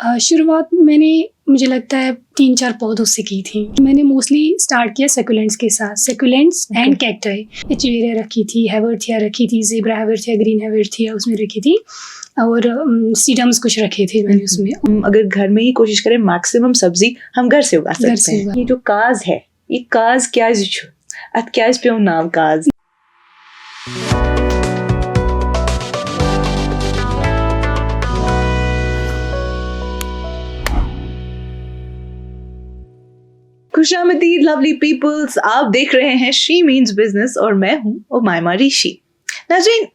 शुरुआत मुझे लगता है 3-4 पौधों से की थी। मैंने मोस्टली स्टार्ट किया सकुलेंट्स के साथ, सकुलेंट्स एंड कैक्टाई। एचेवेरिया रखी थी, हेवरथिया रखी थी, ज़ेब्रा हेवरथिया, ग्रीन हेवरथिया उसमें रखी थी, और सीडम्स कुछ रखे थे मैंने उसमें। अगर घर में ही कोशिश करें मैक्सिमम सब्जी हम घर से उगा सकते हैं। ये जो काज है, ये काज क्या पे नाम काज। खुशामदीद लवली पीपल्स, आप देख रहे हैं शी मीन्स बिजनेस और मैं हूं उमायमा ऋषि। नाज़रीन,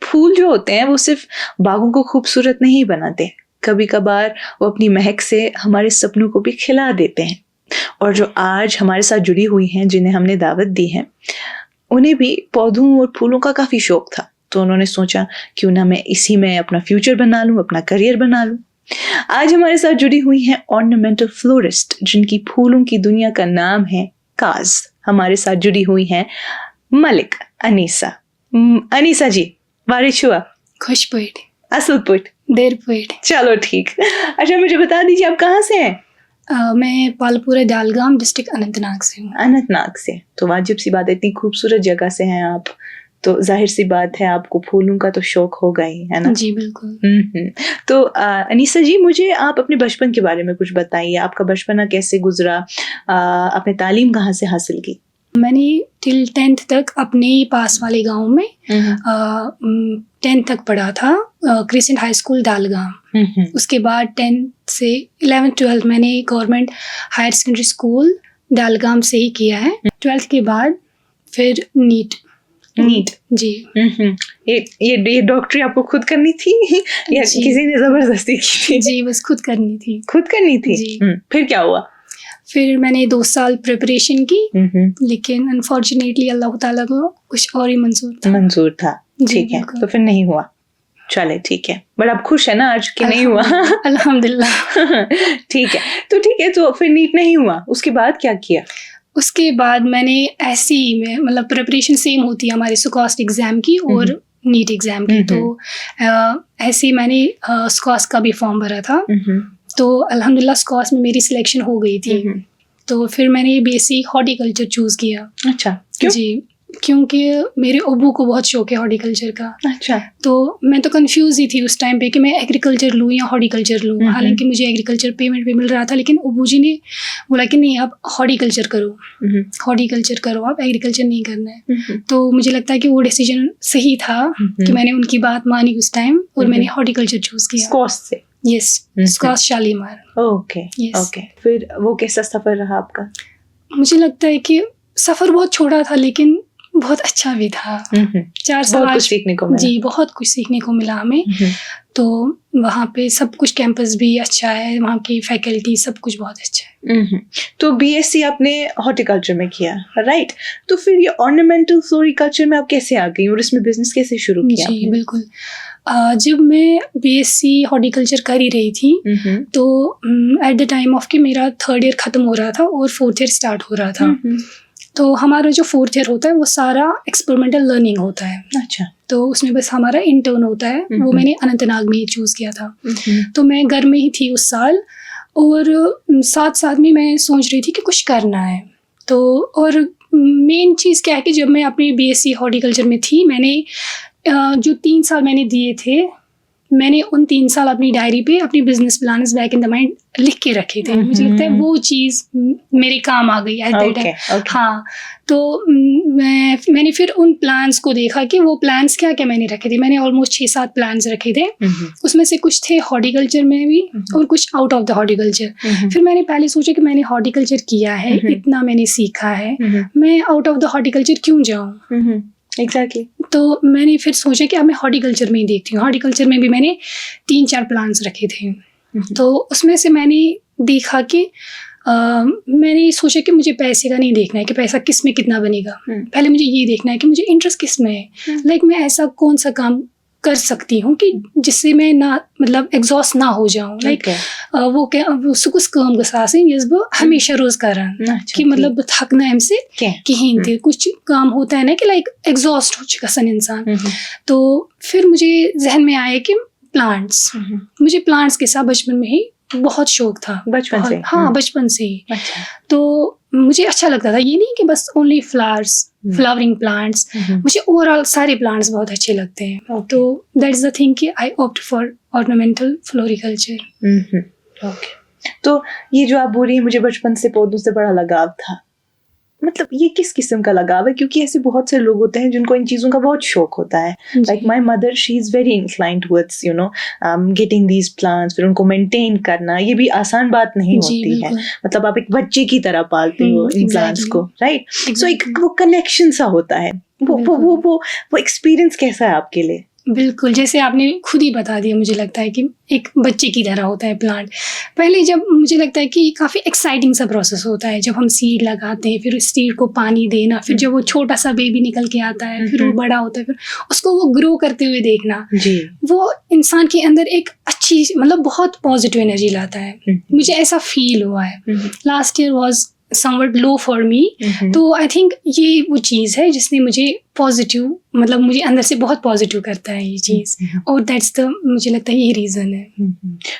फूल जो होते हैं वो सिर्फ बागों को खूबसूरत नहीं बनाते, कभी कभार वो अपनी महक से हमारे सपनों को भी खिला देते हैं। और जो आज हमारे साथ जुड़ी हुई हैं, जिन्हें हमने दावत दी है, उन्हें भी पौधों और फूलों का काफ़ी शौक था। तो उन्होंने सोचा क्यों ना मैं इसी में अपना फ्यूचर बना लूँ, अपना करियर बना लूँ। आज हमारे साथ जुड़ी हुई हैं ऑर्नामेंटल फ्लोरिस्ट, जिनकी फूलों की दुनिया का नाम है काज। हमारे साथ जुड़ी हुई हैं मलिक अनीसा। अनीसा जी, वारिश हुआ? खुश पेट, असल पेट, देर पेट। चलो ठीक। अच्छा, मुझे बता दीजिए आप कहाँ से हैं? मैं पालपुरा डालगाम डिस्ट्रिक्ट अनंतनाग से हूँ। अनंतनाग से? तो वाजिब सी बात है, इतनी खूबसूरत जगह से हैं आप, तो जाहिर सी बात है आपको फूलों का तो शौक होगा ही, है ना? जी बिल्कुल। तो अनीसा जी, मुझे आप अपने बचपन के बारे में कुछ बताइए। आपका बचपना कैसे गुजरा? आपने तालीम कहाँ से हासिल की? मैंने टिल 10th तक अपने ही पास वाले गांव में 10th तक पढ़ा था, क्रिसेंट हाई स्कूल डालगाम। उसके बाद 10th से 11th-12th मैंने गवर्नमेंट हायर सेकेंडरी स्कूल डालगाम से ही किया है। 12th के बाद फिर नीट जी। ये डॉक्टरी आपको खुद करनी थी या किसी ने जबरदस्ती की थी? जी, बस खुद करनी थी। जी। फिर क्या हुआ? फिर मैंने 2 साल प्रिपरेशन की, लेकिन अनफॉर्चुनेटली अल्लाह ताला को कुछ और ही मंजूर था। ठीक है, तो फिर नहीं हुआ। चले ठीक है, बट आप खुश है ना आज कि नहीं हुआ? अल्हम्दुलिल्लाह। ठीक है, तो फिर नीट नहीं हुआ, उसके बाद क्या किया? उसके बाद मैंने ऐसे ही में मतलब प्रिपरेशन सेम होती है हमारे स्कॉस्ट एग्ज़ाम की और नीट एग्ज़ाम की, तो ऐसे ही मैंने स्कॉस्ट का भी फॉर्म भरा था। तो अल्हम्दुलिल्लाह स्कॉस्ट में मेरी सिलेक्शन हो गई थी। तो फिर मैंने बीएससी हॉर्टिकल्चर चूज़ किया। अच्छा, क्यों? जी, क्योंकि मेरे अब्बू को बहुत शौक है हॉर्टिकल्चर का। अच्छा। तो मैं तो कंफ्यूज ही थी उस टाइम पे कि मैं एग्रीकल्चर लूँ या हॉर्टिकल्चर लूँ। हालांकि मुझे एग्रीकल्चर पेमेंट भी मिल रहा था, लेकिन अब्बू जी ने बोला कि नहीं, आप हॉर्टिकल्चर करो, आप एग्रीकल्चर नहीं करना है। तो मुझे लगता है कि वो डिसीजन सही था कि मैंने उनकी बात मानी उस टाइम और मैंने हॉर्टिकल्चर चूज़ किया। स्कॉस्ट से? यस, स्कॉस्ट शालीमार। ओके। फिर वो कैसा सफ़र रहा आपका? मुझे लगता है कि सफ़र बहुत छोटा था, लेकिन बहुत अच्छा भी था। 4 साल बहुत कुछ सीखने को मिला। जी, बहुत कुछ सीखने को मिला हमें। तो वहाँ पे सब कुछ, कैंपस भी अच्छा है, वहाँ की फैकल्टी सब कुछ बहुत अच्छा है। तो बीएससी आपने हॉर्टिकल्चर में किया, राइट? तो फिर ये ऑर्नामेंटल फ्लोरिकल्चर में आप कैसे आ गई और इसमें बिजनेस कैसे शुरू किया? जी बिल्कुल। जब मैं बीएससी हॉर्टिकल्चर कर ही रही थी, तो एट द टाइम ऑफ कि मेरा 3rd ईयर ख़त्म हो रहा था और 4th ईयर स्टार्ट हो रहा था। तो हमारा जो 4th ईयर होता है वो सारा एक्सपेरिमेंटल लर्निंग होता है। अच्छा। तो उसमें बस हमारा इंटर्न होता है, वो मैंने अनंतनाग में ही चूज़ किया था। तो मैं घर में ही थी उस साल, और साथ में मैं सोच रही थी कि कुछ करना है। तो और मेन चीज़ क्या है कि जब मैं अपनी बीएससी हॉर्टिकल्चर में थी, मैंने जो 3 साल मैंने दिए थे, मैंने उन 3 साल अपनी डायरी पे अपनी business plans back in the mind लिख के रखे थे। मुझे लगता है वो चीज़ मेरे काम आ गई एट दैट टाइम। हाँ, तो मैंने फिर उन प्लान्स को देखा कि वो प्लान्स क्या क्या मैंने रखे थे। मैंने ऑलमोस्ट 6-7 प्लान्स रखे थे। उसमें से कुछ थे हॉर्टिकल्चर में भी और कुछ आउट ऑफ द हॉर्टिकल्चर। फिर मैंने पहले सोचा कि मैंने हॉर्टिकल्चर किया है, इतना मैंने सीखा है, मैं आउट ऑफ द हॉर्टिकल्चर क्यों जाऊँ? एग्जैक्टली। तो मैंने फिर सोचा कि अब मैं हॉर्टिकल्चर में ही देखती हूँ। हॉर्टिकल्चर में भी मैंने 3-4 प्लान्स रखे थे। तो उसमें से मैंने देखा कि मैंने सोचा कि मुझे पैसे का नहीं देखना है कि पैसा किस में कितना बनेगा। पहले मुझे ये देखना है कि मुझे इंटरेस्ट किस में है। लाइक मैं ऐसा कौन सा काम कर सकती हूँ कि जिससे मैं ना मतलब एग्जॉस्ट ना हो जाऊँ। लाइक वो क्या सुकुस काम गसासें यज़ हमेशा रोज करन कि मतलब थकना हमसे कहीं थे। कुछ काम होता है ना कि लाइक एग्जॉस्ट हो चुका इंसान। तो फिर मुझे जहन में आया कि प्लांट्स, मुझे प्लांट्स के साथ बचपन में ही बहुत शौक था बचपन से? हाँ, बचपन से ही। अच्छा। तो मुझे अच्छा लगता था, ये नहीं कि बस ओनली फ्लावर्स, फ्लावरिंग प्लांट्स, मुझे ओवरऑल सारे प्लांट्स बहुत अच्छे लगते हैं। तो दैट इज द थिंग कि आई opt for ornamental floriculture. Okay. तो ये जो आप बोल रही हैं मुझे बचपन से पौधों से बड़ा लगाव था, मतलब ये किस किस्म का लगाव है? क्योंकि ऐसे बहुत से लोग होते हैं जिनको इन चीज़ों का बहुत शौक होता है। Like my mother, she is very inclined towards you know getting these plants, फिर उनको मेंटेन करना, ये भी आसान बात नहीं होती है। मतलब आप एक बच्चे की तरह पालते हो इन प्लांट्स को, राइट? सो एक वो कनेक्शन सा होता है। वो एक्सपीरियंस कैसा है आपके लिए? बिल्कुल, जैसे आपने खुद ही बता दिया, मुझे लगता है कि एक बच्चे की तरह होता है प्लांट। पहले जब मुझे लगता है कि काफ़ी एक्साइटिंग सा प्रोसेस होता है, जब हम सीड लगाते हैं, फिर उस सीड को पानी देना, फिर जब वो छोटा सा बेबी निकल के आता है, फिर वो बड़ा होता है, फिर उसको वो ग्रो करते हुए देखना, वो इंसान के अंदर एक अच्छी, मतलब बहुत पॉजिटिव एनर्जी लाता है। मुझे ऐसा फील हुआ है। Last year was somewhat low for me, तो आई थिंक ये वो चीज़ है जिसने मुझे पॉजिटिव, मतलब मुझे अंदर से बहुत पॉजिटिव करता है ये चीज़, और दैट्स द, मुझे लगता है ये रीज़न है।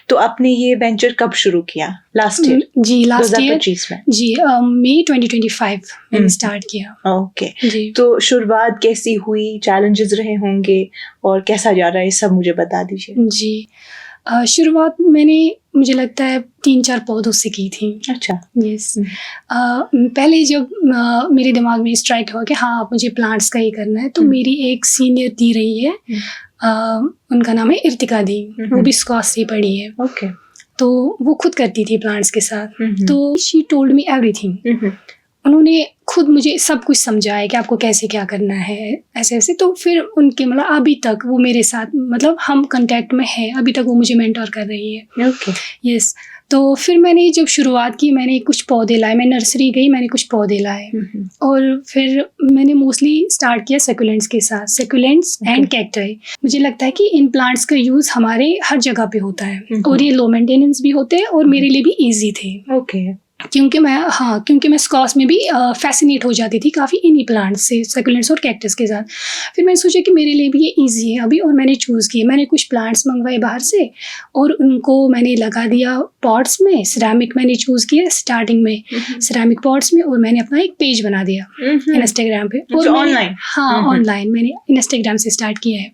तो आपने ये वेंचर कब शुरू किया? Last year? जी, लास्ट ईयर में। जी, मई 2025 मैंने स्टार्ट किया। ओके जी। तो शुरुआत कैसी हुई? चैलेंजेस रहे होंगे और कैसा जा रहा है, ये सब मुझे बता दीजिए। जी, शुरुआत मैंने, मुझे लगता है 3-4 पौधों से की थी। अच्छा। यस। पहले जब मेरे दिमाग में स्ट्राइक हुआ कि हाँ अब मुझे प्लांट्स का ही करना है, तो मेरी एक सीनियर दी रही है, उनका नाम है इर्तिका दी, वो भी स्कॉच से पढ़ी है। ओके। तो वो खुद करती थी प्लांट्स के साथ, तो शी टोल्ड मी एवरीथिंग। उन्होंने खुद मुझे सब कुछ समझाया कि आपको कैसे क्या करना है, ऐसे ऐसे। तो फिर उनके, मतलब अभी तक वो मेरे साथ, मतलब हम कांटेक्ट में है, अभी तक वो मुझे मेंटर कर रही है। ओके। यस। तो फिर मैंने जब शुरुआत की, मैंने कुछ पौधे लाए, मैं नर्सरी गई, मैंने कुछ पौधे लाए, और फिर मैंने मोस्टली स्टार्ट किया सेकुलेंट्स के साथ, सेकुलेंट्स एंड कैक्टाई। मुझे लगता है कि इन प्लांट्स का यूज़ हमारे हर जगह पे होता है, और ये लो मेंटेनेंस भी होते हैं, और मेरे लिए भी ईजी थे। ओके। क्योंकि मैं स्कॉच में भी फैसिनेट हो जाती थी काफ़ी इन्हीं प्लांट्स से, सेकुलेंट्स और कैक्टस के साथ। फिर मैंने सोचा कि मेरे लिए भी ये इजी है अभी, और मैंने चूज़ किए। मैंने कुछ प्लांट्स मंगवाए बाहर से, और उनको मैंने लगा दिया पॉट्स में। सिरेमिक मैंने चूज़ किया स्टार्टिंग में, सिरेमिक पॉट्स में, और मैंने अपना एक पेज बना दिया इंस्टाग्राम पे। और ऑनलाइन? हाँ, ऑनलाइन मैंने इंस्टाग्राम से स्टार्ट किया है।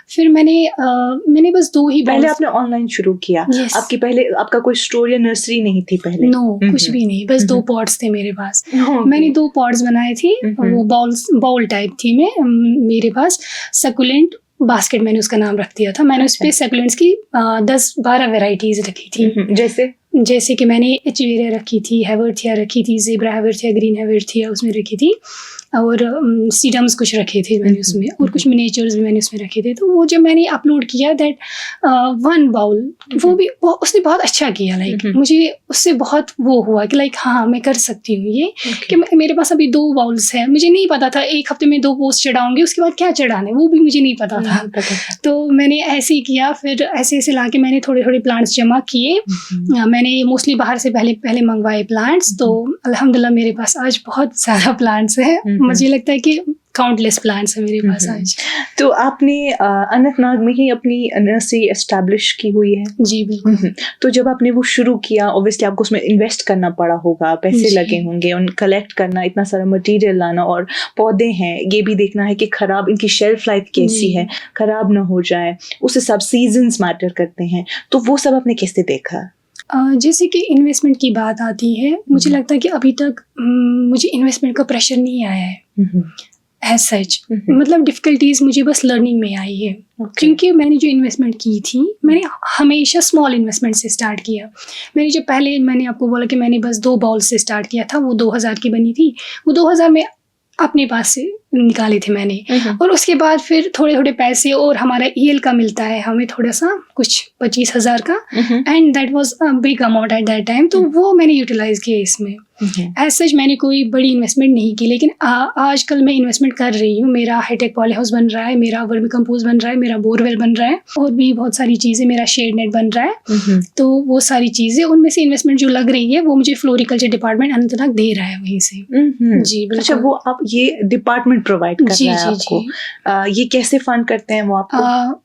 फिर मैंने बस 2 ही, पहले आपने ऑनलाइन शुरू किया? yes. आपकी पहले, आपका कोई स्टोर या नर्सरी नहीं थी पहले? नो, कुछ भी नहीं, बस 2 पॉट्स थे मेरे पास। मैंने 2 पॉट्स बनाए थे, वो बाउल टाइप थी मेरे पास। सकुलेंट बास्केट मैंने उसका नाम रख दिया था। मैंने उस पर सकुलेंट्स की 10-12 वेराइटीज रखी थी। जैसे कि मैंने एचवेरिया रखी थी, हेवर्थिया रखी थी, ज़ेब्रा हेवर्थिया, ग्रीन हेवर्थिया उसमें रखी थी, और सीडम्स कुछ रखे थे मैंने उसमें, और कुछ मिनिएचर्स भी मैंने उसमें रखे थे। तो वो जब मैंने अपलोड किया दैट 1 बाउल, उसने बहुत अच्छा किया। लाइक मुझे उससे बहुत वो हुआ कि लाइक हाँ मैं कर सकती हूँ ये। कि मेरे पास अभी 2 बाउल्स हैं। मुझे नहीं पता था 1 हफ्ते में 2 पोस्ट चढ़ाऊंगी, उसके बाद क्या चढ़ाने वो भी मुझे नहीं पता था। तो मैंने ऐसे ही किया। फिर ऐसे ऐसे ला के मैंने थोड़े थोड़े प्लांट्स जमा किए। मैंने मोस्टली बाहर से पहले मंगवाए प्लांट्स। तो अल्हम्दुलिल्लाह मेरे पास आज बहुत सारा प्लांट्स है। मुझे लगता है कि काउंटलेस प्लांट्स है मेरे पास आज। तो आपने अनंतनाग में ही अपनी नर्सरी एस्टैब्लिश की हुई है? जी बिल्कुल। तो जब आपने वो शुरू किया, ऑब्वियसली आपको उसमें इन्वेस्ट करना पड़ा होगा, पैसे लगे होंगे, उन कलेक्ट करना, इतना सारा मटेरियल लाना, और पौधे हैं ये भी देखना है कि खराब, इनकी शेल्फ लाइफ कैसी है, खराब ना हो जाए, उस हिसाब सीजन्स मैटर करते हैं। तो वो सब आपने कैसे देखा? जैसे कि इन्वेस्टमेंट की बात आती है, मुझे लगता है कि अभी तक मुझे इन्वेस्टमेंट का प्रेशर नहीं आया है एज सच। मतलब डिफ़िकल्टीज मुझे बस लर्निंग में आई है। क्योंकि मैंने जो इन्वेस्टमेंट की थी, मैंने हमेशा स्मॉल इन्वेस्टमेंट से स्टार्ट किया। मैंने आपको बोला कि मैंने बस 2 बाउल से स्टार्ट किया था, वो 2000 की बनी थी। वो 2000 में अपने पास से निकाले थे मैंने, और उसके बाद फिर थोड़े थोड़े पैसे, और हमारा ईएल का मिलता है हमें थोड़ा सा, कुछ 25,000 का, and that was a big amount at that time. तो वो मैंने यूटिलाइज किया इसमें। एज सच मैंने कोई बड़ी इन्वेस्टमेंट नहीं की, लेकिन आजकल मैं इन्वेस्टमेंट कर रही हूँ। मेरा हाईटेक पॉली हाउस बन रहा है, मेरा वर्मी कंपोस्ट बन रहा है, मेरा बोरवेल बन रहा है, और भी बहुत सारी चीज़ें, मेरा शेड नेट बन रहा है। तो वो सारी चीज़ें, उनमें से इन्वेस्टमेंट जो लग रही है वो मुझे फ्लोरिकल्चर डिपार्टमेंट अनंतनाग दे रहा है वहीं से। जी बिल्कुल। अच्छा, वो आप ये डिपार्टमेंट प्रोवाइड कर जी, रहा है जी, आपको। ये कैसे फंड करते हैं वो आपको?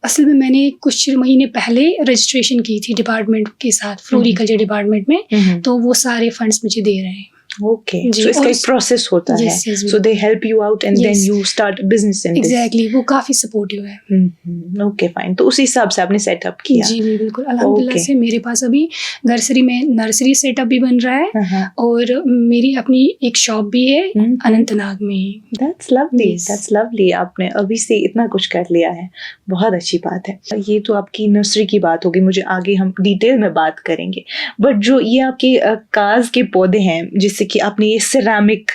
असल में मैंने कुछ महीने पहले रजिस्ट्रेशन की थी डिपार्टमेंट के साथ, फ्लोरिकल्चर डिपार्टमेंट में, तो वो सारे फंड्स मुझे दे रहे हैं। ओके, जी, सो इसका और एक प्रोसेस होता है, Yes, yes, so they help you out and then Yes. You start business in this. Exactly, वो काफ़ी सपोर्टिव है। ओके फाइन, तो उसी हिसाब से आपने सेटअप किया। जी जी बिल्कुल, अल्हम्दुलिल्लाह Okay. से मेरे पास अभी नर्सरी सेटअप भी बन रहा है, हाँ, और मेरी अपनी एक शॉप भी है अनंतनाग में ही। That's lovely, Yes. That's lovely. आपने अभी से इतना कुछ कर लिया है, बहुत अच्छी बात है। ये तो आपकी नर्सरी की बात होगी, मुझे आगे हम डिटेल में बात करेंगे। बट जो ये आपके काज के पौधे हैं, जिससे कि आपने ये सिरेमिक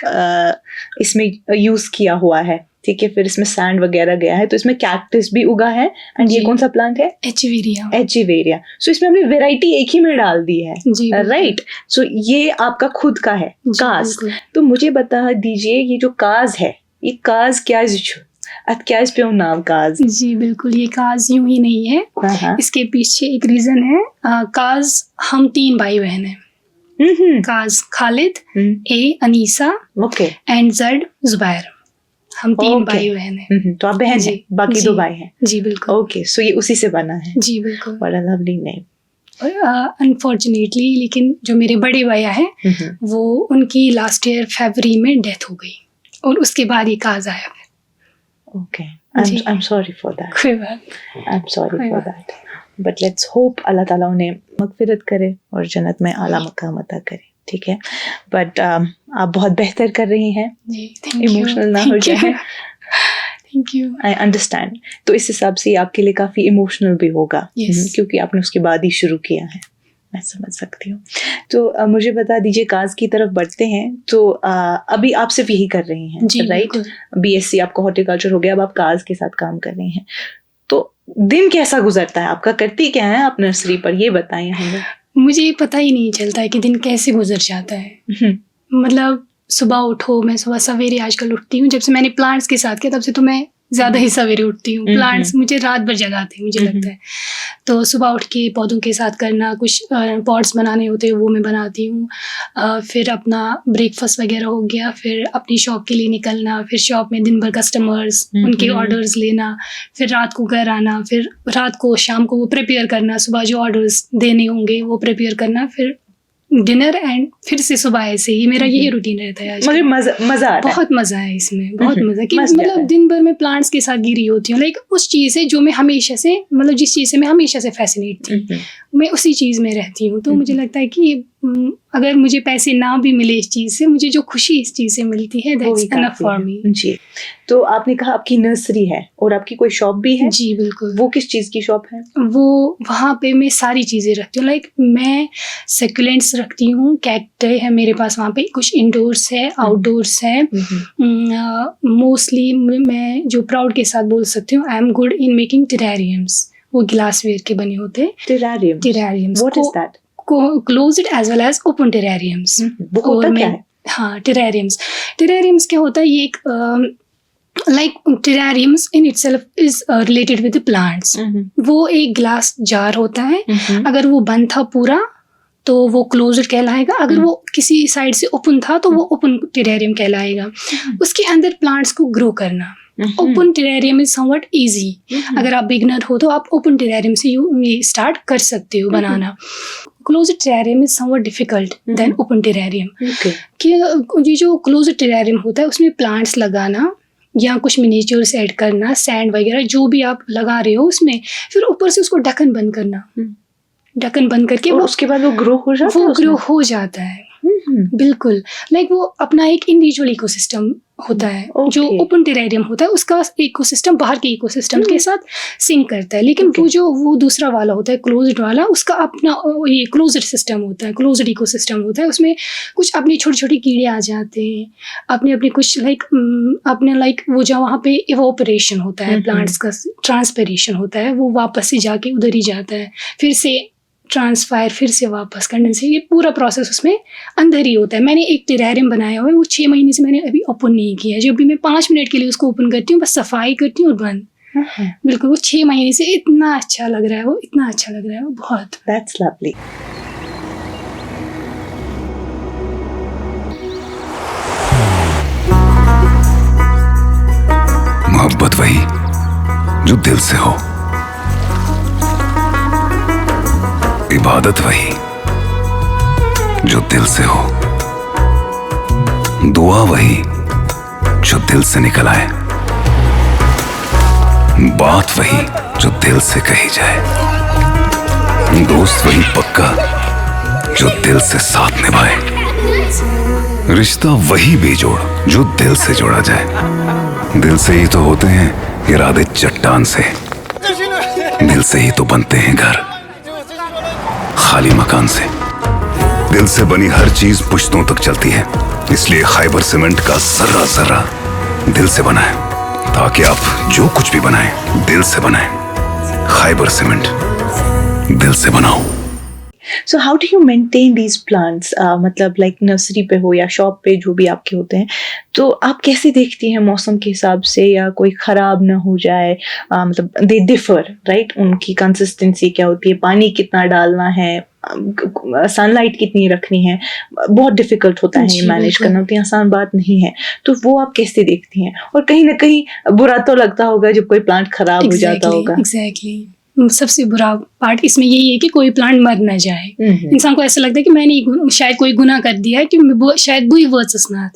इसमें यूज किया हुआ है, ठीक है, फिर इसमें सैंड वगैरह गया है, तो इसमें कैक्टस भी उगा है। एंड ये जी। कौन सा प्लांट है? एचवेरिया। एचिवेरिया। सो इसमें हमने वैरायटी एक ही में डाल दी है, जी बिल्कुल। राइट? सो ये आपका खुद का है जी, काज। बिल्कुल। तो मुझे बता दीजिए, ये जो काज है, ये काज क्या पे नाम काज? जी बिल्कुल, ये काज यूं ही नहीं है, हाँ, इसके पीछे एक रीजन है। काज हम 3 भाई बहन हैं। काज खालिद, ए अनीसा ओके, एंड जेड जुबैर। हम 3 Okay. भाई बहन हैं। तो आप बहन जी, हैं, बाकी जी। 2 भाई हैं। जी बिल्कुल। ओके, सो ये उसी से बना है। जी बिल्कुल। बड़ा लवली नेम। और अनफॉर्चुनेटली लेकिन जो मेरे बड़े भैया हैं, वो उनकी लास्ट ईयर फरवरी में डेथ हो गई, और उसके बाद ये काज आया। ओके, जी। I am sorry for that, कोई बात। आई एम सॉरी कोई फॉर बात। That. But let's hope Allah Taala उन्हें मगफिरत करे और जन्नत में आला मकाम अता करे, ठीक है? बट आप बहुत बेहतर कर रही हैं, जी थैंक यू। इमोशनल ना हो जाए। Thank you. I understand. तो इस हिसाब से ये आपके लिए काफ़ी इमोशनल भी होगा। Yes. क्योंकि आपने उसके बाद ही शुरू किया है, मैं समझ सकती हूँ। तो मुझे बता दीजिए, काज की तरफ बढ़ते हैं। तो अभी आप सिर्फ यही कर रही हैं, जी राइट? बिल्कुल। बीएससी आपका हॉर्टिकल्चर हो गया, अब आप काज के साथ काम कर रही हैं। तो दिन कैसा गुजरता है आपका? करती क्या है आप नर्सरी पर, ये बताएं हमें। मुझे पता ही नहीं चलता है कि दिन कैसे गुजर जाता है। मतलब सुबह उठो, मैं सुबह सवेरे आजकल उठती हूँ, जब से मैंने प्लांट्स के साथ किया तब से तो मैं ज़्यादा ही सवेरे उठती हूँ। प्लांट्स मुझे रात भर जगाते हैं, मुझे लगता है। तो सुबह उठ के पौधों के साथ करना, कुछ पॉट्स बनाने होते हैं वो मैं बनाती हूँ। फिर अपना ब्रेकफास्ट वगैरह हो गया, फिर अपनी शॉप के लिए निकलना, फिर शॉप में दिन भर कस्टमर्स, उनके ऑर्डर्स लेना, फिर रात को घर आना, फिर रात को शाम को वो प्रिपेयर करना, सुबह जो ऑर्डर्स देने होंगे वो प्रिपेयर करना, फिर डिनर एंड फिर से सुबह ऐसे ही मेरा यही रूटीन रहता है आजकल। मुझे मजा आता है। बहुत मज़ा है इसमें, बहुत मज़ा कि मस्त आता मतलब है। दिन भर मैं प्लांट्स के साथ गिरी होती हूँ, लाइक उस चीज़ से जो मैं हमेशा से, मतलब जिस चीज़ से मैं हमेशा से फैसिनेट थी, मैं उसी चीज़ में रहती हूँ। तो मुझे लगता है कि अगर मुझे पैसे ना भी मिले इस चीज़ से, मुझे जो खुशी इस चीज़ से मिलती है, दैट्स इनफ फॉर मी। जी। तो आपने कहा आपकी नर्सरी है और आपकी कोई शॉप भी है? जी बिल्कुल। वो किस चीज़ की शॉप है? वो वहाँ पे मैं सारी चीज़ें रखती हूँ, लाइक मैं सक्यूलेंट्स रखती हूँ, कैक्टस है मेरे पास वहाँ पे, कुछ इंडोर्स है, आउटडोर्स है। मोस्टली मैं जो प्राउड के साथ बोल सकती हूँ, I am good in making terrariums. वो ग्लासवेयर के बने होते हैं terrariums. What is that? Closed as well as open terrariums. वो होता क्या है? हाँ, टेरेरियम्स क्या होता है, ये एक like टेरेरियम्स in itself is related with the plants. वो एक ग्लास जार होता है, अगर वो बंद था पूरा तो वो क्लोज्ड कहलाएगा, अगर वो किसी साइड से ओपन था तो वो ओपन टेरेरियम कहलाएगा। उसके अंदर प्लांट्स को ग्रो करना। Open terrarium is somewhat easy. अगर आप बिगनर हो तो आप ओपन टेरेरियम से स्टार्ट कर सकते हो बनाना। Closed terrarium is somewhat difficult than open terrarium. कि ये जो क्लोज्ड टेरेरियम होता है उसमें प्लांट्स लगाना या कुछ मिनिएचर्स ऐड करना, सैंड वगैरह जो भी आप लगा रहे हो उसमें, फिर ऊपर से उसको ढक्कन बंद करना। ढक्कन बंद करके वो उसके बाद वो ग्रो हो जाता है। वो ग्रो हो जाता है बिल्कुल। लाइक वो अपना एक इंडिविजुअल इकोसिस्टम होता है। जो ओपन टेरेरियम होता है उसका इकोसिस्टम बाहर के इकोसिस्टम के साथ सिंक करता है, लेकिन वो दूसरा वाला होता है क्लोज्ड वाला, उसका अपना ये क्लोज्ड सिस्टम होता है, क्लोज्ड इकोसिस्टम होता है। उसमें कुछ अपने छोटे छोटे कीड़े आ जाते हैं, अपने कुछ लाइक वो जो वहाँ पे इवोपरेशन होता है, प्लांट्स का ट्रांसपिरेशन होता है, वो वापस से जाके उधर ही जाता है, फिर से ट्रांसफायर, फिर से वापस कंडेंसेशन, ये पूरा प्रोसेस उसमें अंदर ही होता है। मैंने एक टेरेरियम बनाया हुआ है, वो 6 महीने से मैंने अभी ओपन नहीं किया है। जब भी मैं 5 मिनट के लिए उसको ओपन करती हूँ, बस सफाई करती हूँ और बंद। बिल्कुल वो 6 महीने से इतना अच्छा लग रहा है, वो इतना अच्छा लग रहा है, वो बहुत। That's lovely. मोहब्बत वही जो दिल से हो, इबादत वही जो दिल से हो, दुआ वही जो दिल से निकल आए, बात वही जो दिल से कही जाए, दोस्त वही पक्का जो दिल से साथ निभाए, रिश्ता वही बेजोड़ जो दिल से जोड़ा जाए। दिल से ही तो होते हैं इरादे चट्टान से, दिल से ही तो बनते हैं घर खाली मकान से। दिल से बनी हर चीज पुश्तों तक चलती है, इसलिए खैबर सीमेंट का जर्रा जर्रा दिल से बना है, ताकि आप जो कुछ भी बनाएं दिल से बनाएं। खैबर सीमेंट, दिल से बनाओ। So how do you maintain these plants? मतलब like नर्सरी पे हो या शॉप पे जो भी आपके होते हैं, तो आप कैसे देखती हैं मौसम के हिसाब से, या कोई खराब ना हो जाए? मतलब दे डिफर राइट, उनकी कंसिस्टेंसी क्या होती है, पानी कितना डालना है, सनलाइट कितनी रखनी है, बहुत डिफिकल्ट होता है ये मैनेज करना, उतनी आसान बात नहीं है। तो वो आप कैसे देखती हैं? और कहीं ना कहीं बुरा तो लगता होगा जब कोई प्लांट खराब हो जाता होगा। एग्जैक्टली सबसे बुरा पार्ट इसमें यही है कि कोई प्लांट मर ना जाए। इंसान को ऐसा लगता है कि मैंने शायद कोई गुनाह कर दिया है, कि शायद बुरी वर्ड्स नाथ,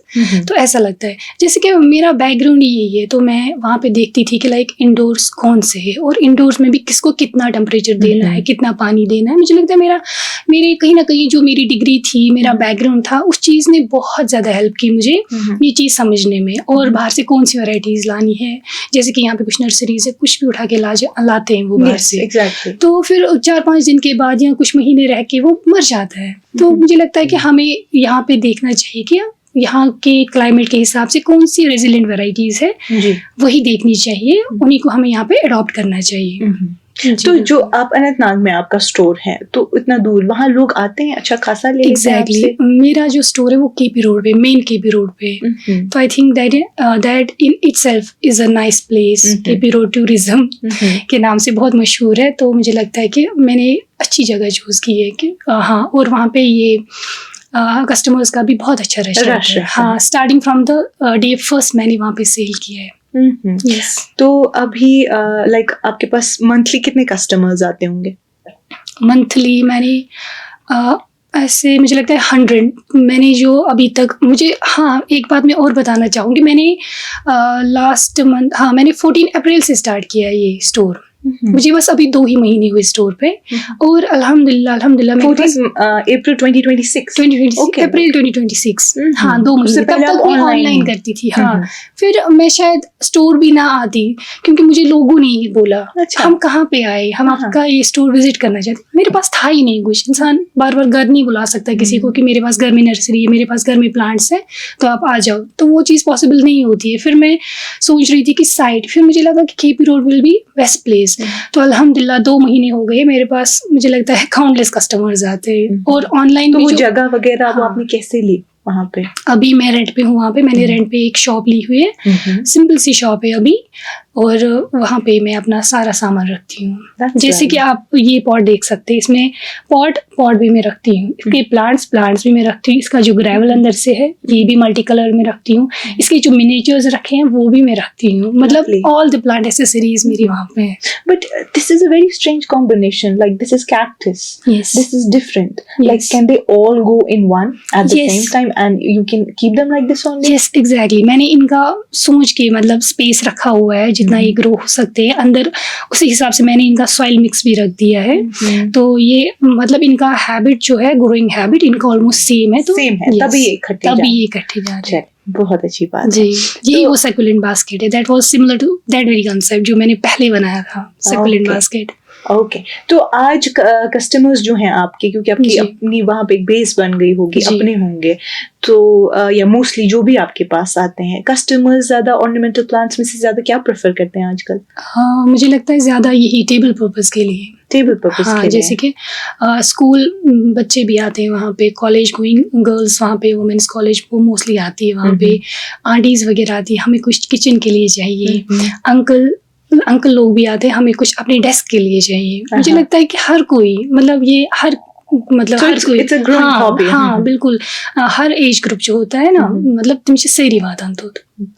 तो ऐसा लगता है। जैसे कि मेरा बैकग्राउंड ही यही है, तो मैं वहाँ पे देखती थी कि लाइक इंडोर्स कौन से है और इंडोर्स में भी किसको कितना टेम्परेचर देना है, कितना पानी देना है। मुझे लगता है मेरे कहीं ना कहीं जो मेरी डिग्री थी, मेरा बैकग्राउंड था, उस चीज़ ने बहुत ज़्यादा हेल्प की मुझे ये चीज़ समझने में, और बाहर से कौन सी वैरायटीज़ लानी है। जैसे कि यहाँ पे कुछ नर्सरीज है, कुछ भी उठा के लाते हैं वो बाहर से, exactly. तो फिर 4-5 दिन के बाद या कुछ महीने रह के वो मर जाता है। तो मुझे लगता है कि हमें यहाँ पे देखना चाहिए कि यहाँ के क्लाइमेट के हिसाब से कौन सी रेजिलेंट वैरायटीज है जी, वही देखनी चाहिए, उन्हीं को हमें यहाँ पे अडॉप्ट करना चाहिए। तो जो आप अनंतनाग में आपका स्टोर है, तो इतना दूर वहाँ लोग आते हैं अच्छा खासा ले लेते हैं आपसे? मेरा जो स्टोर है वो केपी रोड पे, मेन केपी रोड पे, तो I think that in itself is a nice place. KP road tourism के नाम से बहुत मशहूर है, तो मुझे लगता है कि मैंने अच्छी जगह चूज की है कि हाँ, और वहाँ पे ये कस्टमर्स का भी बहुत अच्छा रश है। हाँ, starting from the day first मैंने वहाँ पे सेल किया है। Yes. तो अभी लाइक आपके पास मंथली कितने कस्टमर्स आते होंगे? मंथली मैंने ऐसे मुझे लगता है 100 मैंने जो अभी तक मुझे। हाँ, एक बात मैं और बताना चाहूँगी, मैंने लास्ट मंथ, हाँ, मैंने 14 अप्रैल से स्टार्ट किया ये स्टोर। मुझे बस अभी 2 ही महीने हुए स्टोर पे, और अल्हम्दुलिल्लाह 14 अप्रैल 2026 okay. अप्रैल 2026, हाँ, 2 महीने। तब तक मैं ऑनलाइन करती थी। हाँ, फिर मैं शायद स्टोर भी ना आती, क्योंकि मुझे लोगों ने ही बोला हम कहाँ पे आए, हम आपका ये स्टोर विजिट करना चाहते। मेरे पास था ही नहीं कुछ। इंसान बार बार घर नहीं बुला सकता किसी को कि मेरे पास घर में नर्सरी है, मेरे पास घर में प्लांट्स है, तो आप आ जाओ, तो वो चीज़ पॉसिबल नहीं होती है। फिर मैं सोच रही थी कि साइट, फिर मुझे लगा कि KP road will be best place. तो अल्हम्दुलिल्लाह 2 महीने हो गए, मेरे पास मुझे लगता है काउंटलेस कस्टमर्स आते हैं। और ऑनलाइन तो वो जगह वगैरह वो आपने कैसे ली वहाँ पे? अभी मैं रेंट पे हूँ वहाँ पे, मैंने रेंट पे एक शॉप ली हुई है, सिंपल सी शॉप है अभी, और वहाँ पे मैं अपना सारा सामान रखती हूँ। जैसे कि आप ये पॉट देख सकते हैं, इसमें पॉट भी मैं रखती हूँ, इसके प्लांट्स भी मैं रखती हूँ, इसका जो ग्रेवल अंदर से है ये भी मल्टी कलर में रखती हूँ, इसके जो मिनिएचर्स रखे हैं वो भी मैं रखती हूँ। मतलब ऑल द प्लांट एसेसरीज मेरी वहाँ पे है। But this is a very strange combination, like this is cactus, this is different, like can they all go in one at the same time and you can keep them like this only? Yes, exactly. मैंने इनका सोच के मतलब space रखा हुआ है, जितना ये ग्रो हो सकते हैं अंदर, उसी हिसाब से मैंने इनका सॉइल मिक्स भी रख दिया है। तो ये मतलब इनका हैबिट जो है, ग्रोइंग हैबिट इनका ऑलमोस्ट सेम है, तो सेम है, तभी ये इकट्ठे जा रहे हैं। बहुत अच्छी बात जी। ये वो सक्यूलेंट बास्केट है, that was similar to that very concept जो मैंने पहले बनाया था, सक्यूलेंट बास्केट। ओके, तो आज कस्टमर्स जो हैं आपके, क्योंकि आपकी अपनी वहाँ पे एक बेस बन गई होगी, अपने होंगे, तो या मोस्टली जो भी आपके पास आते हैं कस्टमर्स, ज्यादा ऑर्नामेंटल प्लांट्स में से ज्यादा क्या प्रेफर करते हैं आजकल? हाँ, मुझे लगता है ज्यादा यही टेबल पर्पस के लिए। हाँ, जैसे कि स्कूल बच्चे भी आते हैं वहाँ पे, कॉलेज गोइंग गर्ल्स वहाँ पे, वुमेन्स कॉलेज वो मोस्टली आती है वहाँ पे, आंटीज वगैरह आती है, हमें कुछ किचन के लिए चाहिए, अंकल लोग भी आते हैं, हमें कुछ अपने डेस्क के लिए चाहिए। मुझे लगता है कि हर कोई, मतलब ये हर मतलब So हर it's- कोई it's a growing hobby. हाँ बिल्कुल हर एज ग्रुप जो होता है ना मतलब तुमसे सही बात तो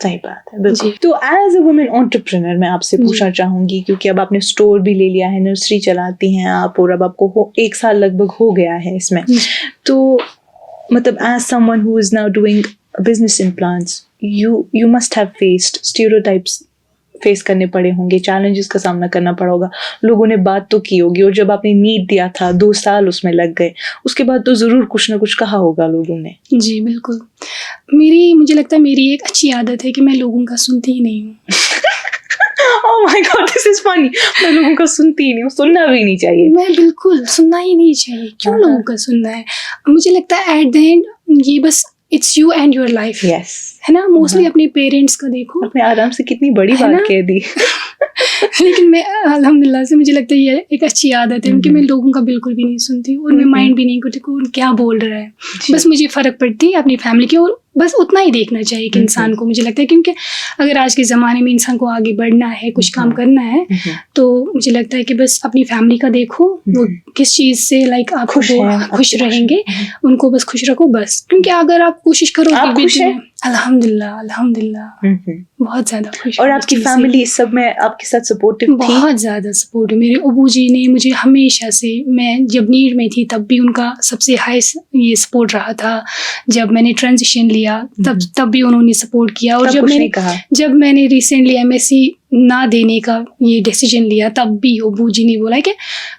सही बात है बिल्कुल। जी। तो एज अ वुमेन एंटरप्रेन्योर मैं आपसे जी। पूछना चाहूंगी, क्योंकि अब आपने स्टोर भी ले लिया है, नर्सरी चलाती हैं आप, और अब आपको 1 साल लगभग हो गया है इसमें, तो मतलब as someone who is now doing business in plants, you must have faced stereotypes, face करने पड़े होंगे, चैलेंजेस का सामना करना पड़ा होगा, लोगों ने बात तो की होगी, और जब आपने नीड दिया था 2 साल उसमें लग गए, उसके बाद तो ज़रूर कुछ ना कुछ कहा होगा लोगों ने। जी बिल्कुल। मुझे लगता है मेरी एक अच्छी आदत है कि मैं लोगों का सुनती ही नहीं हूँ। Oh my God, this is funny. मैं लोगों का सुनती ही नहीं हूँ, सुनना भी नहीं चाहिए। मैं बिल्कुल सुनना ही नहीं चाहिए, क्यों लोगों का सुनना है। मुझे लगता है एट द एंड ये बस it's you and your life, Yes. है ना। मोस्टली अपने पेरेंट्स का देखो, आपने आराम से कितनी बड़ी है बात ना? कह दी। लेकिन मैं अल्हम्दुलिल्लाह से मुझे लगता है ये एक अच्छी आदत है कि मैं लोगों का बिल्कुल भी नहीं सुनती और मैं माइंड भी नहीं करती कौन क्या बोल रहा है। बस मुझे फ़र्क पड़ती है अपनी फैमिली की, और बस उतना ही देखना चाहिए कि इंसान को, मुझे लगता है क्योंकि अगर आज के ज़माने में इंसान को आगे बढ़ना है, कुछ काम करना है, तो मुझे लगता है कि बस अपनी फैमिली का देखो, वो किस चीज़ से लाइक आप खुश रहेंगे, उनको बस खुश रखो बस। क्योंकि अगर आप कोशिश करो, आप खुश हैं? अल्हम्दुलिल्लाह अल्हम्दुलिल्लाह बहुत ज़्यादा खुश। और आपकी फैमिली सब में आपके साथ सपोर्टिव थी? बहुत ज़्यादा सपोर्ट। मेरे अबू जी ने मुझे हमेशा से, मैं जब नीड में थी तब भी उनका सबसे हाई ये सपोर्ट रहा था। जब मैंने ट्रांजिशन लिया तब भी उन्होंने सपोर्ट किया, और जब मैंने रिसेंटली MSc ना देने का ये डिसीजन लिया तब भी अबू जी ने बोला कि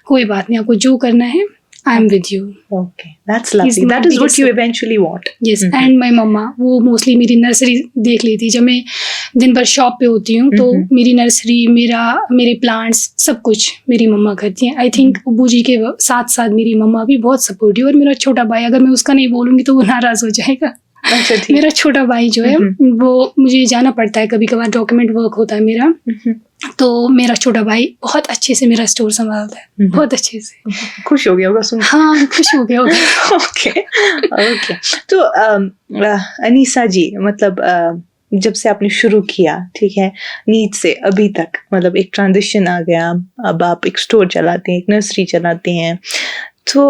कोई बात नहीं, आपको जो करना है I am with you. Okay, that's lovely. That is what you eventually want. Yes, and my mama, वो मोस्टली मेरी नर्सरी देख लेती। जब मैं दिन भर शॉप पे होती हूँ तो मेरी नर्सरी, मेरे प्लांट्स सब कुछ मेरी मम्मा करती हैं। आई थिंक अबू जी के साथ साथ मेरी मम्मा भी बहुत सपोर्टिव। और मेरा छोटा भाई, अगर मैं उसका नहीं बोलूँगी तो वो नाराज़ हो जाएगा। अच्छा, ठीक। मेरा छोटा भाई जो है वो, मुझे जाना पड़ता है कभी कभार, डॉक्यूमेंट वर्क होता है मेरा, तो मेरा छोटा भाई बहुत अच्छे से मेरा स्टोर संभालता है, बहुत अच्छे से। खुश हो गया होगा सुन? हाँ, खुश हो गया होगा। ओके। तो अनीसा जी, मतलब जब से आपने शुरू किया, ठीक है, नीड से अभी तक, मतलब एक ट्रांजिशन आ गया, अब आप एक स्टोर चलाते हैं, एक नर्सरी चलाते हैं, तो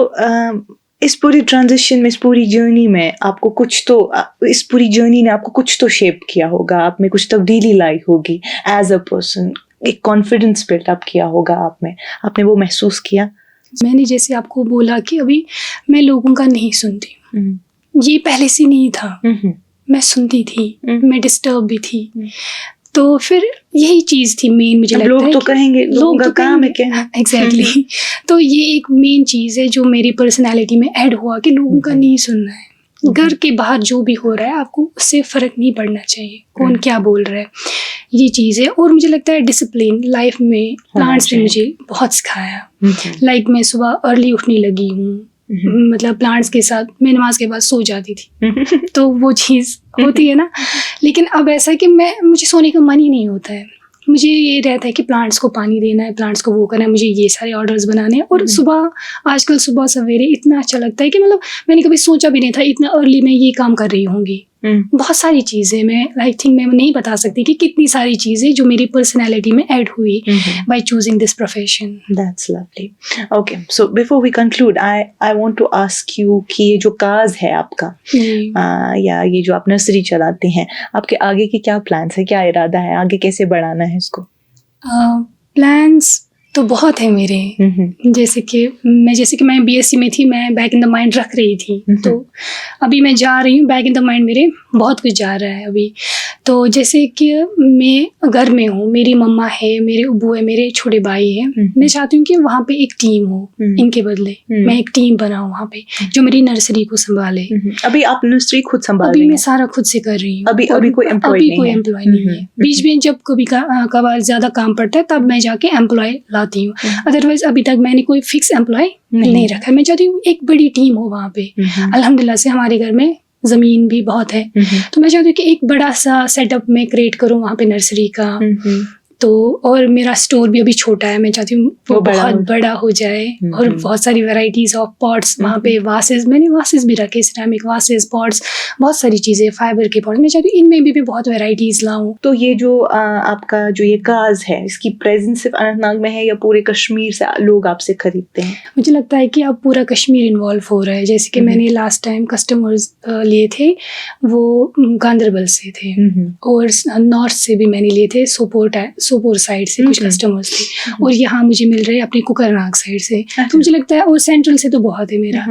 इस पूरी ट्रांजिशन में, इस पूरी जर्नी में आपको कुछ तो, इस पूरी जर्नी ने आपको कुछ तो शेप किया होगा, आप में कुछ तब्दीली लाई होगी एज अ पर्सन, एक कॉन्फिडेंस बिल्ट अप किया होगा आप में, आपने वो महसूस किया? मैंने जैसे आपको बोला कि अभी मैं लोगों का नहीं सुनती, ये पहले से नहीं था, मैं सुनती थी, मैं डिस्टर्ब भी थी, तो फिर यही चीज़ थी मेन। मुझे लगता है लोग तो कहेंगे, लोगों का काम है कहना। एग्जैक्टली। तो ये एक मेन चीज़ है जो मेरी पर्सनैलिटी में ऐड हुआ कि लोगों का नहीं सुनना है। घर के बाहर जो भी हो रहा है आपको उससे फ़र्क नहीं पड़ना चाहिए, कौन क्या बोल रहा है, ये चीज़ है। और मुझे लगता है डिसिप्लिन लाइफ में प्लांट्स ने मुझे बहुत सिखाया। लाइक मैं सुबह अर्ली उठने लगी हूँ, मतलब प्लांट्स के साथ मैं नमाज के बाद सो जाती थी, तो वो चीज़ होती है ना। लेकिन अब ऐसा है कि मुझे सोने का मन ही नहीं होता है, मुझे ये रहता है कि प्लांट्स को पानी देना है, प्लांट्स को वो करना है, मुझे ये सारे ऑर्डर्स बनाने हैं। और आजकल सुबह सवेरे इतना अच्छा लगता है कि मतलब मैंने कभी सोचा भी नहीं था इतना अर्ली मैं ये काम कर रही होंगी। बहुत सारी चीज़ें मैं आई थिंक मैं नहीं बता सकती कि कितनी सारी चीज़ें जो मेरी पर्सनैलिटी में ऐड हुई by choosing this profession. That's lovely. Okay, so before we conclude, I want to ask you कि ये जो काज है आपका, या ये जो आप नर्सरी चलाते हैं, आपके आगे के क्या प्लान्स है, क्या इरादा है, आगे कैसे बढ़ाना है इसको? प्लान्स तो बहुत है मेरे। जैसे कि मैं BSc में थी, मैं बैक इन द माइंड रख रही थी, तो अभी मैं जा रही हूँ बैक इन द माइंड, मेरे बहुत कुछ जा रहा है अभी। तो जैसे कि मैं घर में हूँ, मेरी मम्मा है, मेरे अबू है, मेरे छोटे भाई है, मैं चाहती हूँ कि वहाँ पे एक टीम हो, इनके बदले मैं एक टीम बनाऊँ वहाँ पे जो मेरी नर्सरी को संभाले। अभी आप नर्सरी खुद संभाल रही हैं? अभी मैं सारा खुद से कर रही हूँ। अभी कोई एम्प्लॉय नहीं है? बीच में जब कभी कभार ज्यादा काम पड़ता है तब मैं जाके एम्प्लॉय लाती हूँ, अदरवाइज अभी तक मैंने कोई फिक्स एम्प्लॉय नहीं रखा। मैं चाहती हूँ एक बड़ी टीम हो वहाँ पे। अल्हम्दुलिल्लाह से हमारे घर में ज़मीन भी बहुत है, तो मैं चाहती हूँ कि एक बड़ा सा सेटअप मैं क्रिएट करूँ वहाँ पे नर्सरी का। तो और मेरा स्टोर भी अभी छोटा है, मैं चाहती हूँ वो बहुत बड़ा हो जाए और बहुत सारी वैरायटीज़ ऑफ पॉट्स वहाँ पे, वासेस, मैंने वासेस भी रखे, सिरेमिक वासेस, पॉट्स, बहुत सारी चीज़ें, फाइबर के पॉट्स, मैं चाहती हूँ इनमें भी मैं बहुत वैरायटीज़ लाऊँ। तो ये जो आपका जो ये काज है, इसकी प्रेजेंस सिर्फ अनंतनाग में है या पूरे कश्मीर से लोग आपसे खरीदते हैं? मुझे लगता है कि अब पूरा कश्मीर इन्वॉल्व हो रहा है। जैसे कि मैंने लास्ट टाइम कस्टमर्स लिए थे वो गांदरबल से थे और नॉर्थ से भी मैंने लिए थे, सोपोर साइड से कुछ कस्टमर्स थे, और यहाँ मुझे मिल रहे हैं अपने कुकरनाग साइड से। तो मुझे लगता है, और सेंट्रल से तो बहुत है मेरा,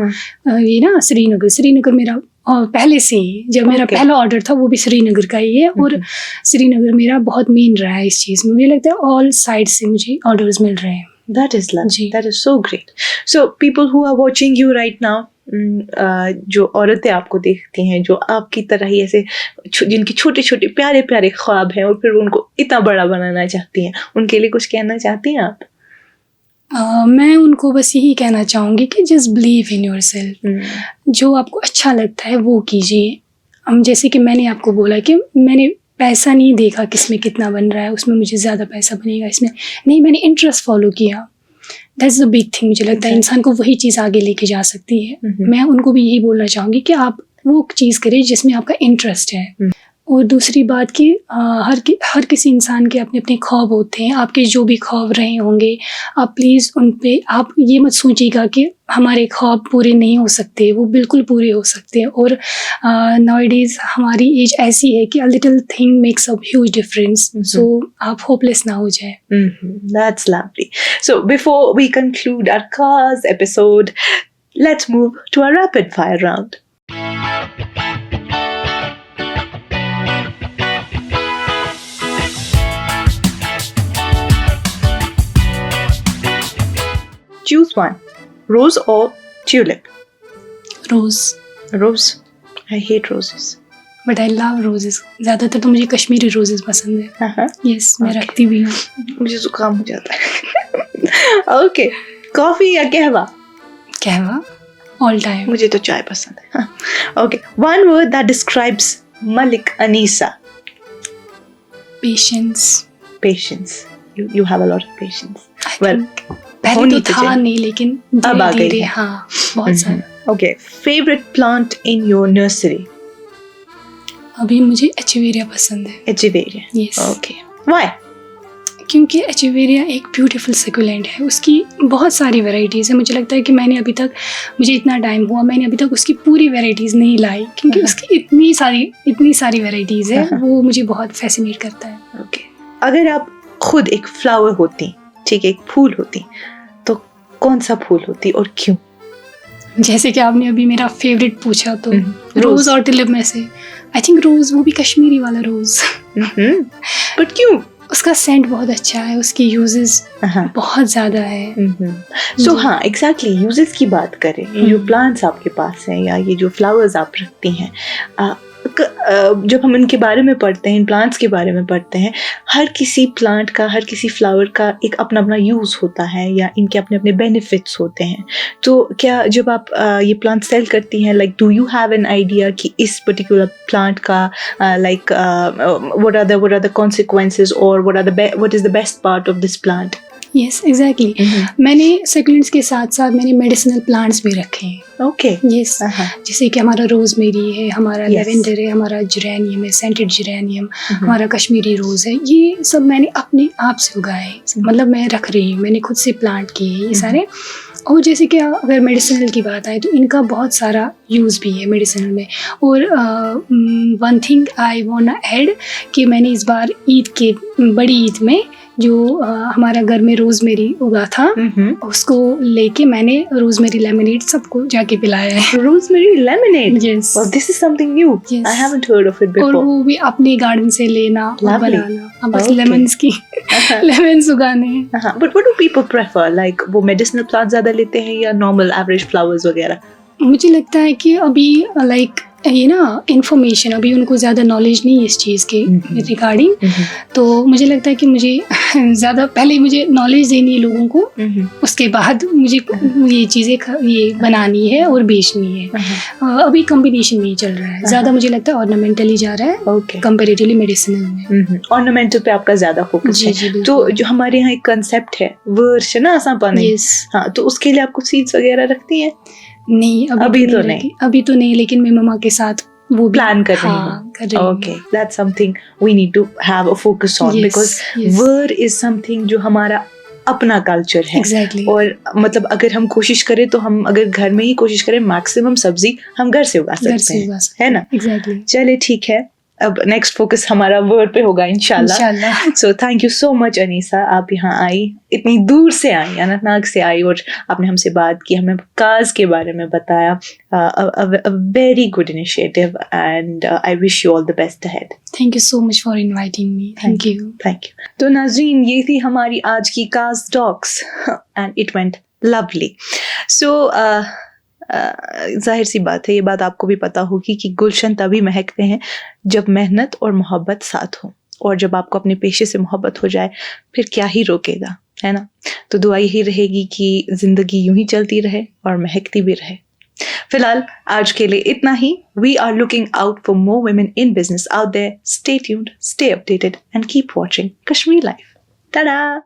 ये ना श्रीनगर मेरा पहले से ही, जब मेरा पहला ऑर्डर था वो भी श्रीनगर का ही है, और श्रीनगर मेरा बहुत मेन रहा है इस चीज़ में। मुझे लगता है ऑल साइड से मुझे ऑर्डर्स मिल रहे हैं। That is lovely. That is so great. So people who are watching you right now, जो औरतें आपको देखती हैं, जो आपकी तरह ही ऐसे जिनके छोटे छोटे प्यारे प्यारे ख्वाब हैं और फिर उनको इतना बड़ा बनाना चाहती हैं, उनके लिए कुछ कहना चाहती हैं आप? मैं उनको बस यही कहना चाहूँगी कि जस्ट बिलीव इन योरसेल्फ। जो आपको अच्छा लगता है वो कीजिए। हम जैसे कि मैंने आपको बोला कि मैंने पैसा नहीं देखा किसमें कितना बन रहा है, उसमें मुझे ज़्यादा पैसा बनेगा, इसमें नहीं, मैंने इंटरेस्ट फॉलो किया। That's the big thing. मुझे लगता है इंसान को वही चीज़ आगे लेके जा सकती है। मैं उनको भी यही बोलना चाहूँगी कि आप वो चीज़ करिए जिसमें आपका इंटरेस्ट है। और दूसरी बात कि हर किसी इंसान के अपने अपने ख्वाब होते हैं। आपके जो भी ख्वाब रहे होंगे, आप प्लीज़ उन पे आप ये मत सोचिएगा कि हमारे ख्वाब पूरे नहीं हो सकते, वो बिल्कुल पूरे हो सकते हैं। और नाउअडेज़ हमारी एज ऐसी है कि a little thing makes a huge difference. So आप होपलेस ना हो जाए। That's lovely. So before we conclude our cars episode, let's move to our rapid fire round. Choose one, rose or tulip? Rose. Rose. I hate roses. But I love roses. ज़्यादातर तो मुझे Kashmiri roses पसंद है। Yes, मैं रखती भी हूँ। मुझे जुकाम हो जाता है। ओके, कॉफी या कहवा? कहवा, ऑल टाइम। मुझे तो चाय पसंद है। Okay, one word that describes Malik Anisa? Patience. Patience. You have a lot of patience. Well, पहले तो था नहीं, लेकिन अब आ गई धीरे है। हाँ, बहुत सारा। Okay, favorite plant in your nursery? अभी मुझे एचेवेरिया पसंद है। Echeveria. Yes. Okay. Why? क्योंकि एचेवेरिया एक ब्यूटीफुल सेकुलेंट है। उसकी बहुत सारी वैरायटीज़ है। मुझे लगता है कि मुझे इतना टाइम हुआ, मैंने अभी तक उसकी पूरी वैरायटीज़ नहीं लाई, क्योंकि उसकी इतनी सारी वैरायटीज़ है। वो मुझे बहुत फैसिनेट करता है। Okay. अगर आप खुद एक फ्लावर होती, ठीक है, एक फूल होती, तो कौन सा फूल होती और क्यों? जैसे कि आपने अभी मेरा फेवरेट पूछा, तो रोज रोज़ और ट्यूलिप में से आई थिंक रोज़, वो भी कश्मीरी वाला रोज़। बट क्यों? उसका सेंट बहुत अच्छा है, उसकी यूजेस बहुत ज़्यादा है। सो हाँ, एग्जैक्टली, यूजेस की बात करें, जो प्लांट्स आपके पास हैं या ये जो फ्लावर्स आप रखती हैं, जब हम इनके बारे में पढ़ते हैं, इन प्लांट्स के बारे में पढ़ते हैं, हर किसी प्लांट का, हर किसी फ्लावर का एक अपना अपना यूज़ होता है या इनके अपने अपने बेनिफिट्स होते हैं। तो क्या जब आप ये प्लांट सेल करती हैं, like do you have an idea कि इस पर्टिकुलर प्लांट का like what are the consequences और what is the best part of this plant? Yes, exactly. मैंने सेकुलेंट्स के साथ साथ मैंने मेडिसिनल प्लांट्स भी रखे हैं। ओके। यस, जैसे कि हमारा रोजमेरी है, हमारा लेवेंडर है, हमारा जेरेनियम है, सेंटेड जेरेनियम, हमारा कश्मीरी रोज़ है। ये सब मैंने अपने आप से उगाए हैं, मतलब मैं रख रही हूँ, मैंने खुद से प्लांट किए हैं ये सारे। और जैसे कि अगर मेडिसिनल की बात आए तो इनका बहुत सारा यूज़ भी है मेडिसिनल में। और one thing I want add कि मैंने इस बार बड़ी ईद में जो हमारा घर में रोजमेरी उगा था, उसको लेके मैंने रोजमेरी लेमनेड सबको जाके पिलाया है। Rosemary lemonade? Yes. Well, this is something new. Yes. I haven't heard of it before. और वो भी अपने गार्डन से लेना और बनाना। अब बस लेमन्स की लेमन्स उगाने हैं। But what do people prefer? Like वो medicinal plants ज़्यादा लेते हैं या normal average flowers वगैरह? मुझे लगता है कि अभी लाइक ये ना इन्फॉर्मेशन, अभी उनको ज़्यादा नॉलेज नहीं है इस चीज़ के रिगार्डिंग, तो मुझे लगता है कि मुझे ज़्यादा पहले मुझे नॉलेज देनी है लोगों को, उसके बाद मुझे ये चीज़ें ये बनानी है और बेचनी है। अभी कॉम्बिनेशन में ही चल रहा है ज़्यादा, मुझे लगता है ऑर्नामेंटली जा रहा है ओके, कंपेरेटिवली मेडिसिनल में। ऑर्नामेंटल पे आपका ज्यादा फोकस जी, है। जी, बिल्कुल। तो जो हमारे यहाँ एक कंसेप्ट है वर्ष ना आसान पाने, यस। हाँ, तो उसके लिए आपको सीड्स वगैरह रखती हैं? नहीं, अभी तो रखी, अभी तो नहीं, लेकिन मैं मम्मा के साथ वो भी प्लान कर रही हाँ, कर रही हूँ। हूँ। Okay, that's something we need to have a focus on, Yes, because yes. Word is something जो हमारा अपना कल्चर है। Exactly. और मतलब अगर हम कोशिश करें तो हम अगर घर में ही कोशिश करें, मैक्सिमम सब्जी हम घर से उगा घर सकते से उगा हैं, सकते है ना? एग्जैक्टली। चले ठीक है, अब नेक्स्ट फोकस हमारा वर्ड पे होगा इंशाल्लाह। इंशाल्लाह। So thank you so much Anisa, आप यहाँ आई, इतनी दूर से आई, अनंतनाग से आई, और आपने हमसे बात की, हमें काज के बारे में बताया। Very good initiative and I wish you all the best ahead. Thank you so much for inviting me. Thank you. Thank you. तो नाज़रीन, ये थी हमारी आज की काज talks and it went lovely. So जाहिर सी बात है, ये बात आपको भी पता होगी कि गुलशन तभी महकते हैं जब मेहनत और मोहब्बत साथ हो, और जब आपको अपने पेशे से मोहब्बत हो जाए फिर क्या ही रोकेगा, है ना? तो दुआ यही रहेगी कि ज़िंदगी यूं ही चलती रहे और महकती भी रहे। फिलहाल आज के लिए इतना ही। We are looking out for more women in business out there. Stay tuned, stay updated and keep watching Kashmir life. Tata.